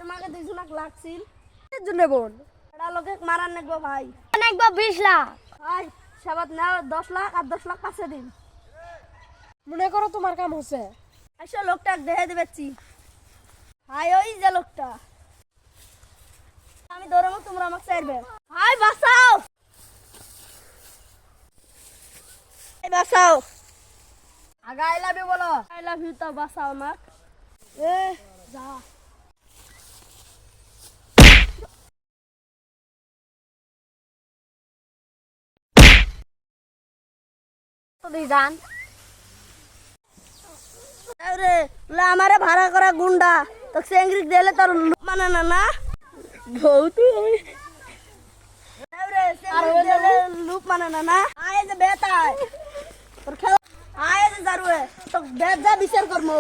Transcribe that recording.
তোমাকে 2 লাখ লাগছিল এর জন্য বোন এটা লোকে মারান নেবো ভাই নেকবো 20 লাখ ভাই সাবাত নাও 10 লাখ আর 10 লাখ পাশে দিন মনে করো তোমার কাম হচ্ছে আইসো লোকটা দেখে দিবেছি ভাই ওই যে লোকটা আমি ধরবো তোমরা আমাকে চাইবে ভাই বাঁচাও এই বাঁচাও আগে আই লাভ ইউ বলো আই লাভ ইউ তো বাঁচাও না এ যা তুমি জান আরে লা আমারে ভাড়া করা গুন্ডা তো সেঙ্গরি দিলে তোর মানে না না বহুত আরে সেঙ্গরি দিলে লুক মানে না না আয় যে বেটা তোর খেলা আয় যে জারুয়ে তো বেজা বিচার করমু